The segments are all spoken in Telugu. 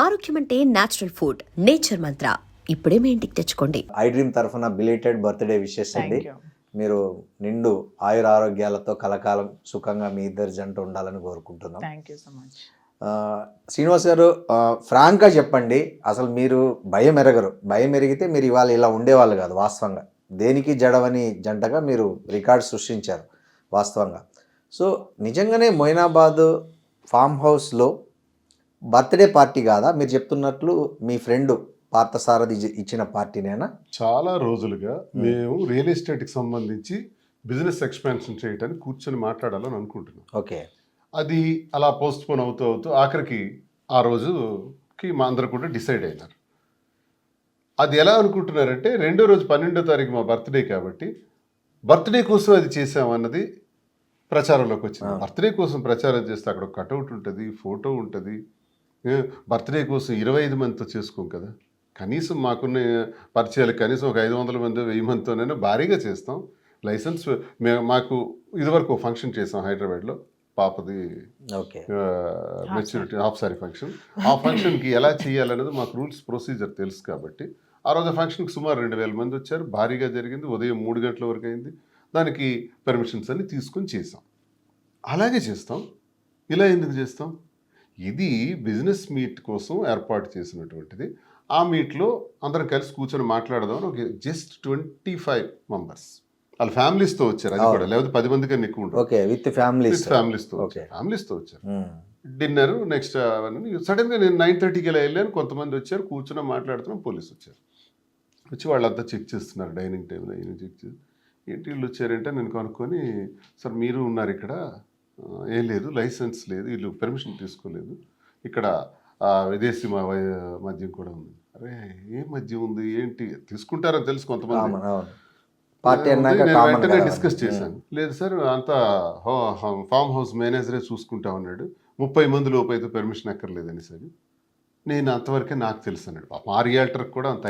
ఆరోగ్యం అంటే నేచురల్ ఫుడ్, నేచర్ మంత్ర. ఇప్పుడే మీ ఇంటికి తెచ్చుకోండి. ఐ డ్రీమ్ తరఫున బిలేటెడ్ బర్త్డే విషెస్ అండి. మీరు నిండు ఆయుర ఆరోగ్యాలతో కలకాలం సుఖంగా మీ ఇద్దరు జంట ఉండాలని కోరుకుంటున్నాం. Thank you so much. Srinivas గారు, ఫ్రాంక్గా చెప్పండి, అసలు మీరు భయం ఎరగరు. భయం ఎరిగితే మీరు ఇవాళ ఇలా ఉండేవాళ్ళు కాదు. వాస్తవంగా దేనికి జడవని జంటగా మీరు రికార్డ్ సృష్టించారు వాస్తవంగా. సో నిజంగానే మొయినాబాద్ ఫామ్ హౌస్లో బర్త్డే పార్టీ కాదా మీరు చెప్తున్నట్లు? మీ ఫ్రెండ్ పార్థసారథి ఇచ్చిన పార్టీనేనా? చాలా రోజులుగా మేము రియల్ ఎస్టేట్కి సంబంధించి బిజినెస్ ఎక్స్పాన్షన్ చేయడానికి కూర్చొని మాట్లాడాలని అనుకుంటున్నాం. ఓకే. అది అలా పోస్ట్ పోన్ అవుతూ అవుతూ ఆఖరికి ఆ రోజుకి మా అందరూ కూడా డిసైడ్ అయినారు. అది ఎలా అనుకుంటున్నారంటే, రెండో రోజు 12వ తారీఖు మా బర్త్డే కాబట్టి బర్త్డే కోసం అది చేసామన్నది ప్రచారంలోకి వచ్చింది. బర్త్డే కోసం ప్రచారం చేస్తే అక్కడ ఒక కటౌట్ ఉంటుంది, ఫోటో ఉంటుంది. బర్త్డే కోసం 25 మందితో చేసుకోం కదా, కనీసం మాకున్న పరిచయాలు కనీసం ఒక 500 మంది 1000 మందితోనైనా భారీగా చేస్తాం. లైసెన్స్ మాకు ఇదివరకు ఫంక్షన్ చేసాం హైదరాబాద్లో, పాపది మెచ్యూరిటీ హాఫ్ సారీ ఫంక్షన్. ఆ ఫంక్షన్కి ఎలా చేయాలనేది మాకు రూల్స్ ప్రొసీజర్ తెలుసు కాబట్టి ఆ రోజు ఫంక్షన్కి సుమారు 2000 మంది వచ్చారు. భారీగా జరిగింది. ఉదయం 3 గంటల వరకు అయింది. దానికి పర్మిషన్స్ అన్ని తీసుకొని చేసాం. అలాగే చేస్తాం. ఇలా ఎందుకు చేస్తాం? ఇది బిజినెస్ మీట్ కోసం ఏర్పాటు చేసినటువంటిది. ఆ మీట్లో అందరం కలిసి కూర్చొని మాట్లాడదామని ఒక జస్ట్ 25 మెంబర్స్ వాళ్ళ ఫ్యామిలీస్తో వచ్చారు. అది కూడా లేకపోతే 10 మంది కన్నా ఎక్కువ ఉంటారు. విత్ ఫ్యామిలీస్తో వచ్చారు. డిన్నర్ నెక్స్ట్ సడన్గా నేను 9:30కి ఇలా వెళ్ళాను. కొంతమంది వచ్చారు, కూర్చుని మాట్లాడుతున్నాం. పోలీసు వచ్చారు. వచ్చి వాళ్ళంతా చెక్ చేస్తున్నారు డైనింగ్ టేబుల్ అయినా చెక్ చేసి, ఏంటి వీళ్ళు వచ్చారంటే నేను కనుక్కొని, సార్ మీరు ఉన్నారు ఇక్కడ, ఏం లేదు లైసెన్స్ లేదు, వీళ్ళు పర్మిషన్ తీసుకోలేదు, ఇక్కడ విదేశీ మద్యం కూడా ఉంది. అరే ఏం మద్యం ఉంది ఏంటి, తీసుకుంటారని తెలుసు కొంతమంది. వెంటనే డిస్కస్ చేశాను. లేదు సార్ అంతా ఫామ్ హౌస్ మేనేజరే చూసుకుంటా ఉన్నాడు, 30 మంది లోపు అయితే పర్మిషన్ అక్కర్లేదని సరే నేను అంతవరకే నాకు తెలుసు అన్నాడు. మా రియాల్టర్కి కూడా అంత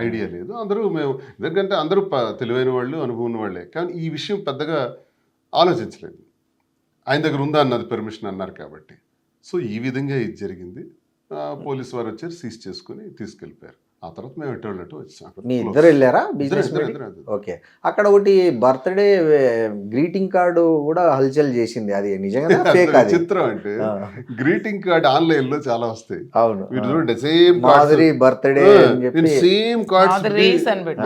ఐడియా లేదు. అందరూ మేము ఎందుకంటే అందరూ తెలివైన వాళ్ళు, అనుభవం వాళ్ళే, కానీ ఈ విషయం పెద్దగా ఆలోచించలేదు. ఆయన దగ్గర ఉందా అన్నది పర్మిషన్ అన్నారు కాబట్టి. సో ఈ విధంగా ఇది జరిగింది. పోలీసు వారు వచ్చారు, సీజ్ చేసుకుని తీసుకెళ్ళిపోయారు. ఆ తర్వాత మేము ఎటు వచ్చాం. మీ ఇద్దరు వెళ్ళారా బిజినెస్? ఓకే. అక్కడ ఒకటి బర్త్డే గ్రీటింగ్ కార్డు కూడా హల్చల్ చేసింది, అది నిజంగా ఫేక్? అది చిత్రం అంటే గ్రీటింగ్ కార్డ్ ఆన్లైన్ లో చాలా వస్తాయి. అవును. Same Madhuri birthday same card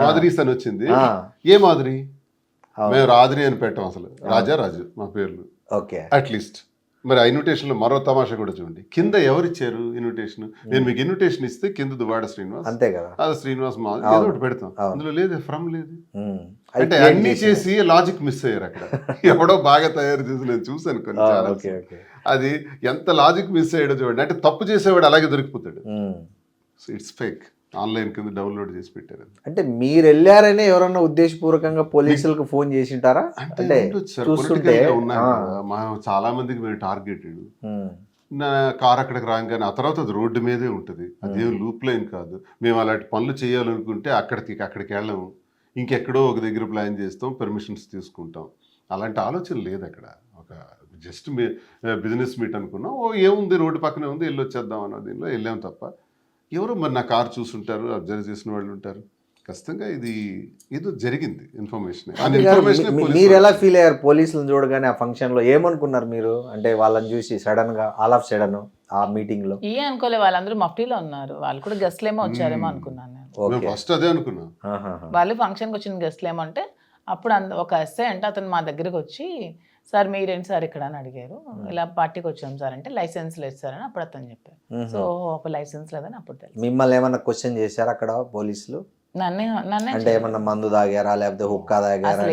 Madhuri's అని వచ్చింది. ఏ మాధురి? మేము రాధురి అని పెట్టాం. అసలు రాజు మా పేర్లు. ఓకే. అట్లీస్ట్ మరి ఆ ఇన్విటేషన్లో మరో తమాషా కూడా చూడండి. కింద ఎవరు ఇచ్చారు ఇన్విటేషన్? నేను మీకు ఇన్విటేషన్ ఇస్తే కింద దువాడ శ్రీనివాస్, అంతే కదా, అది శ్రీనివాస్ మా ఏదో ఒకటి పెడతాం. అందులో లేదు, ఫ్రమ్ లేదు. అంటే అన్ని చేసి లాజిక్ మిస్ అయ్యారు అక్కడ. ఎవడో బాగా తయారు చేసి నేను చూసాను కొన్ని చాలా. అది ఎంత లాజిక్ మిస్ అయ్యాడో చూడండి. అంటే తప్పు చేసేవాడు అలాగే దొరికిపోతాడు. So it's fake. ఆన్లైన్ కింద డౌన్లోడ్ చేసి పెట్టారు. అంటే మీరు వెళ్ళారనే ఎవరన్నా ఉద్దేశపూర్వకంగా పోలీసులకు ఫోన్ చేసింటారా? అంటే చాలా మందికి మేము టార్గెటెడ్. నా కార్ అక్కడికి రాగానే ఆ తర్వాత అది రోడ్డు మీదే ఉంటుంది. అదేం లూప్ లైన్ కాదు. మేము అలాంటి పనులు చేయాలనుకుంటే అక్కడికి వెళ్ళాము, ఇంకెక్కడో ఒక దగ్గర ప్లాన్ చేస్తాం, పర్మిషన్స్ తీసుకుంటాం. అలాంటి ఆలోచన లేదు అక్కడ. ఒక జస్ట్ బిజినెస్ మీట్ అనుకున్నాం. ఏముంది రోడ్డు పక్కనే ఉంది, వెళ్ళి వచ్చేద్దాం అన్న దీనిలో వెళ్ళాం తప్ప ఎవరు మరి నా కారు చూసుంటారు, అబ్జర్వ్ చేసిన వాళ్ళు ఉంటారు. ఖచ్చితంగా ఇది ఏదో జరిగింది ఇన్ఫర్మేషన్. మీరు ఎలా ఫీల్ అయ్యారు పోలీసులను చూడగానే? ఆ ఫంక్షన్లో ఏమనుకున్నారు మీరు? అంటే వాళ్ళని చూసి సడన్ గా ఆల్ ఆఫ్ సడన్ ఆ మీటింగ్ లో అనుకోలే, వాళ్ళందరూ మఫ్టీలో ఉన్నారు, వాళ్ళు కూడా గెస్ట్లు ఏమో వచ్చారేమో అనుకున్నాను నేను. ఫస్ట్ అదే అనుకున్నా. వాళ్ళు ఫంక్షన్కి వచ్చిన గెస్ట్లు ఏమో అంటే అప్పుడు ఒక ఎస్ఐ అంటే అతను మా దగ్గరకు వచ్చి, సార్ మీరేంటి సార్ ఇక్కడ అని అడిగారు. ఇలా పార్టీకి వచ్చాం సార్ అంటే లైసెన్స్ లేదు సార్ అని అప్పుడు అతను చెప్పారు. సో ఒక లైసెన్స్ లేదని అప్పుడు తెలుసు. మిమ్మల్ని ఏమన్నా క్వశ్చన్ చేశారు అక్కడ పోలీసులు? నన్నే అంటే ఏమన్నా మందు తాగారా లేకపోతే హుక్కా తాగారా?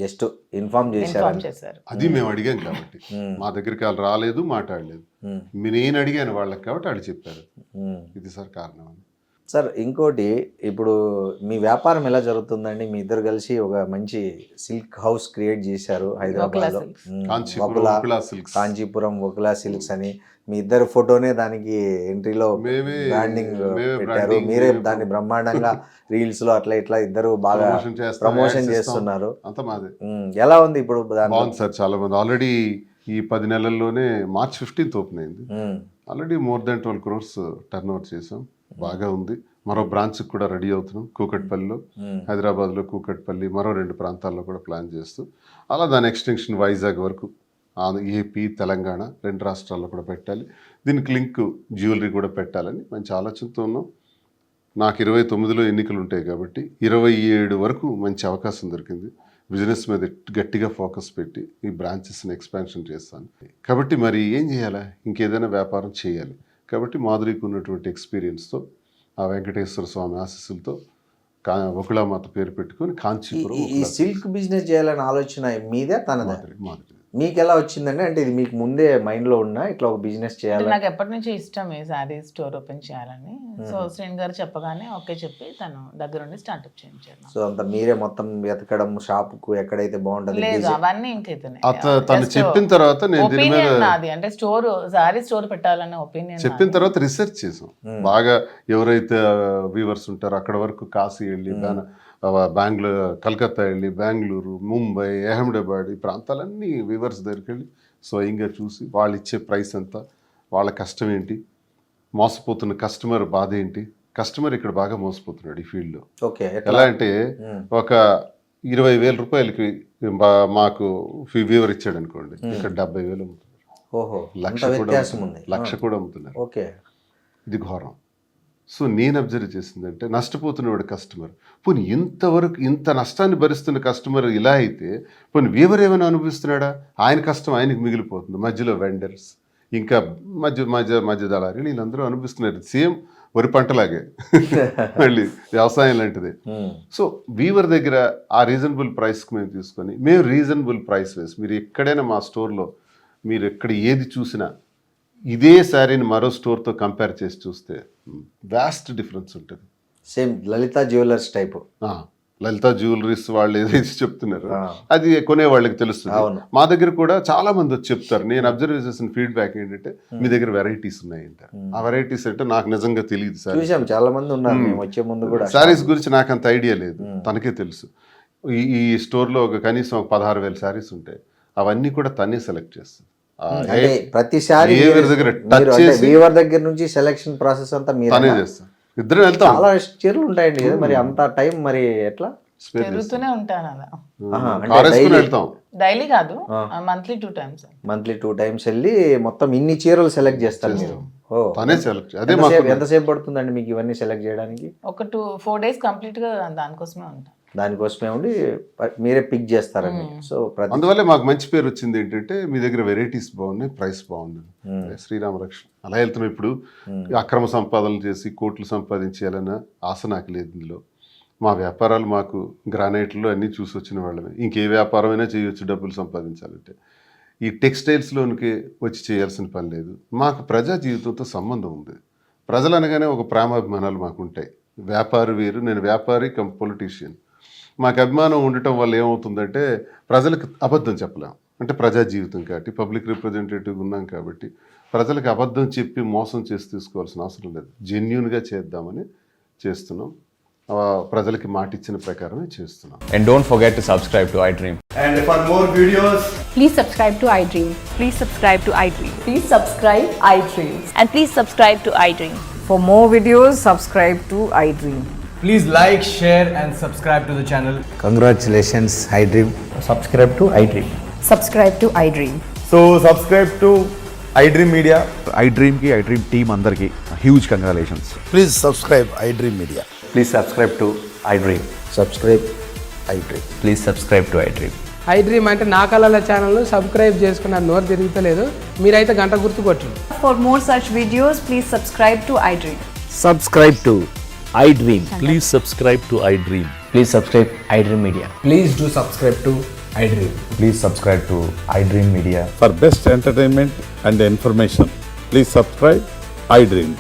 జస్ట్ ఇన్ఫార్మ్ చేశారు. అది మేము అడిగాం కాబట్టి మా దగ్గరికి వాళ్ళు రాలేదు, మాట్లాడలేదు. నేను అడిగాను వాళ్ళకి కాబట్టి వాళ్ళు చెప్పారు ఇది సార్ కారణం అని. సార్ ఇంకోటి, ఇప్పుడు మీ వ్యాపారం ఎలా జరుగుతుందండి? మీ ఇద్దరు కలిసి ఒక మంచి సిల్క్ హౌస్ క్రియేట్ చేశారు హైదరాబాద్లో, కాంచీపురం వకులా సిల్క్స్ అని. మీ ఇద్దరు ఫోటోనే దానికి ఎంట్రీలో బ్రాండింగ్ పెట్టారు. మీరే దాన్ని బ్రహ్మాండంగా రీల్స్ లో అట్లా ఇట్లా ఇద్దరు బాగా ప్రమోషన్ చేస్తున్నారు. ఎలా ఉంది ఇప్పుడు? సార్ చాలా మంది ఆల్రెడీ ఈ 10 నెలల్లోనే మార్చ్ 15th ఓపెన్ అయింది. Already more than 12 crores turn over చేసాం. బాగా ఉంది. మరో బ్రాంచ్కి కూడా రెడీ అవుతున్నాం. కూకట్పల్లిలో, హైదరాబాద్లో కూకట్పల్లి, మరో 2 ప్రాంతాల్లో కూడా ప్లాన్ చేస్తూ అలా దాని ఎక్స్టెన్షన్ వైజాగ్ వరకు ఏపీ, తెలంగాణ 2 రాష్ట్రాల్లో కూడా పెట్టాలి. దీనికి లింక్ జ్యువెలరీ కూడా పెట్టాలని మంచి ఆలోచనతో ఉన్నాం. నాకు 29లో ఎన్నికలు ఉంటాయి కాబట్టి 27 వరకు మంచి అవకాశం దొరికింది. బిజినెస్ మీద గట్టిగా ఫోకస్ పెట్టి ఈ బ్రాంచెస్ని ఎక్స్పాన్షన్ చేస్తాను. కాబట్టి మరి ఏం చేయాలా, ఇంకేదైనా వ్యాపారం చేయాలి. కాబట్టి మాధురికి ఉన్నటువంటి ఎక్స్పీరియన్స్తో ఆ వెంకటేశ్వర స్వామి ఆశీస్సులతో ఒకళామాత పేరు పెట్టుకొని కాంచీపురం ఈ సిల్క్ బిజినెస్ చేయాలనే ఆలోచన మీదే తనదా? మాధురి. మీకు ఎలా వచ్చిందండి? అంటే ఇది మీకు ముందే మైండ్లో ఉన్నా ఇట్లా ఒక బిజినెస్ చేయాలి? నాకు ఎప్పటి నుంచి ఇష్టం ఈ శారీ స్టోర్ ఓపెన్ చేయాలని. సో శ్రీని గారు చెప్పగానే ఓకే చెప్పి తను దగ్గరుండి స్టార్ట్అప్ చేయించారు. సో అంత మీరే మొత్తం వెతకడం, షాపుకు ఎక్కడైతే బాగుంటుంది లేదు అవన్నీ ఇంకైతే తను చెప్పిన తర్వాత నేను దీని మీద ఒపీనియన్ నాది. అంటే స్టోర్ శారీ స్టోర్ పెట్టాలనే ఒపీనియన్ చెప్పిన తర్వాత రీసెర్చ్ చేసాం బాగా. ఎవరైతే వీవర్స్ ఉంటారో అక్కడ వరకు కాశీ వెళ్ళి, బెంగళూరు, కలకత్తా వెళ్ళి, బెంగళూరు, ముంబై, అహ్మదాబాద్ ఈ ప్రాంతాలన్నీ వీవర్స్ దగ్గరికి వెళ్ళి స్వయంగా చూసి వాళ్ళు ఇచ్చే ప్రైస్ ఎంత, వాళ్ళ కష్టం ఏంటి, మోసపోతున్న కస్టమర్ బాధ ఏంటి. కస్టమర్ ఇక్కడ బాగా మోసపోతున్నాడు ఈ ఫీల్డ్లో. ఓకే, ఎలా అంటే ఒక 20,000 రూపాయలకి మాకు వీవర్ ఇచ్చాడు అనుకోండి, ఇక్కడ 70,000 అమ్ముతున్నారు. ఓహో, లక్ష కూడా అమ్ముతున్నారు. ఓకే, ఇది ఘోరం. సో నేను అబ్జర్వ్ చేసిందంటే నష్టపోతున్నవాడు కస్టమర్. పోనీ ఇంతవరకు ఇంత నష్టాన్ని భరిస్తున్న కస్టమర్ ఇలా అయితే పోనీ వీవర్ ఏమైనా అనుభవిస్తున్నాడా? ఆయన కష్టం ఆయనకు మిగిలిపోతుంది. మధ్యలో వెండర్స్, ఇంకా మధ్య దళారీలు వీళ్ళందరూ అనుభవిస్తున్నారు. సేమ్ వరి పంటలాగే మళ్ళీ వ్యవసాయం లాంటిది. సో వీవర్ దగ్గర ఆ రీజనబుల్ ప్రైస్కి మేము తీసుకొని మేము రీజనబుల్ ప్రైస్ వేసి మీరు ఎక్కడైనా మా స్టోర్లో మీరు ఎక్కడ ఏది చూసినా ఇదే శారీని మరో స్టోర్తో కంపేర్ చేసి చూస్తే వాస్ట్ డిఫరెన్స్ ఉంటుంది. Same Lalitha jewellers type. Lalitha jewelleries వాళ్ళు ఏదైతే చెప్తున్నారు అది కొనే వాళ్ళకి తెలుస్తుంది. మా దగ్గర కూడా చాలా మంది వచ్చి చెప్తారు. నేను అబ్జర్వ్ చేసిన ఫీడ్బ్యాక్ ఏంటంటే మీ దగ్గర వెరైటీస్ ఉన్నాయి అంటారు. ఆ వెరైటీస్ అంటే నాకు నిజంగా తెలియదు సార్. చాలా మంది ఉన్నారు వచ్చే ముందు కూడా. శారీస్ గురించి నాకు అంత ఐడియా లేదు, తనకే తెలుసు. ఈ స్టోర్లో కనీసం 16,000 శారీస్ ఉంటాయి. అవన్నీ కూడా తనే సెలెక్ట్ చేస్తుంది. ప్రతిసారి వీవర్ దగ్గర నుంచి సెలెక్షన్ ప్రాసెస్ అంతా తనే చేస్తాను. ఇద్దరు వెళ్తాం. చాలా చీరలు ఉంటాయండి కదా, మరి అంత టైం మరి ఎట్లా? తిరుగుతూనే ఉంటాను అలా. వెళ్తాం డైలీ కాదు, మంత్లీ 2 times. మంత్లీ 2 times వెళ్ళి మొత్తం ఇన్ని చీరలు సెలెక్ట్ చేస్తారు మీరు? తనే సెలెక్ట్. అదే ఎంతసేపు పడుతుందండి మీకు ఇవన్నీ సెలెక్ట్ చేయడానికి? ఒక 4 days కంప్లీట్ గా దానికోసమే ఉంటాం. దానికోసమే ఉండి మీరే పిక్ చేస్తారండి. సో అందువల్ల మాకు మంచి పేరు వచ్చింది ఏంటంటే మీ దగ్గర వెరైటీస్ బాగున్నాయి, ప్రైస్ బాగుంది. శ్రీరామరక్షణ అలా వెళ్తున్నాం. ఇప్పుడు అక్రమ సంపాదనలు చేసి కోట్లు సంపాదించేయాలన్న ఆశ నాకు లేదు. ఇందులో మా వ్యాపారాలు మాకు గ్రానైట్లో అన్నీ చూసి వచ్చిన వాళ్ళమే. ఇంకే వ్యాపారమైనా చేయొచ్చు డబ్బులు సంపాదించాలంటే. ఈ టెక్స్టైల్స్లోనికి వచ్చి చేయాల్సిన పని లేదు. మాకు ప్రజా జీవితంతో సంబంధం ఉంది. ప్రజలు అనగానే ఒక ప్రేమాభిమానాలు మాకు ఉంటాయి. వ్యాపారి వేరు, నేను వ్యాపారి కమ్ పొలిటీషియన్. మాకు అభిమానం ఉండటం వల్ల ఏమవుతుందంటే ప్రజలకు అబద్ధం చెప్పలేం. అంటే ప్రజా జీవితం కాబట్టి పబ్లిక్ రిప్రజెంటేటివ్ ఉన్నాం కాబట్టి ప్రజలకు అబద్ధం చెప్పి మోసం చేసి తీసుకోవాల్సిన అవసరం లేదు. జెన్యూన్గా చేద్దామని చేస్తున్నాం. ప్రజలకి మాట ఇచ్చిన ప్రకారమే చేస్తున్నాం. And don't forget to subscribe to iDream. And for more videos, please subscribe to iDream. Please subscribe to iDream. Please subscribe iDream. And please subscribe to iDream. For more videos, subscribe to iDream. please like, share and subscribe to the channel. Congratulations, iDream. Subscribe to iDream. Subscribe to iDream. So subscribe to iDream Media. iDream ki iDream team andarki huge congratulations. Please subscribe iDream Media. Please subscribe to iDream. Subscribe iDream. Please subscribe to iDream. iDream అంటే నా కళల ఛానల్ సబ్స్క్రైబ్ చేసుకున్న నోరు తిరుగుతలేదు, మీరైతే గంట గుర్తు కొట్టండి. For more such videos, please subscribe to iDream. Subscribe to iDream. Please subscribe to iDream. Please subscribe iDream Media. Please do subscribe to iDream. Please subscribe to iDream Media. For best entertainment and information, please subscribe iDream.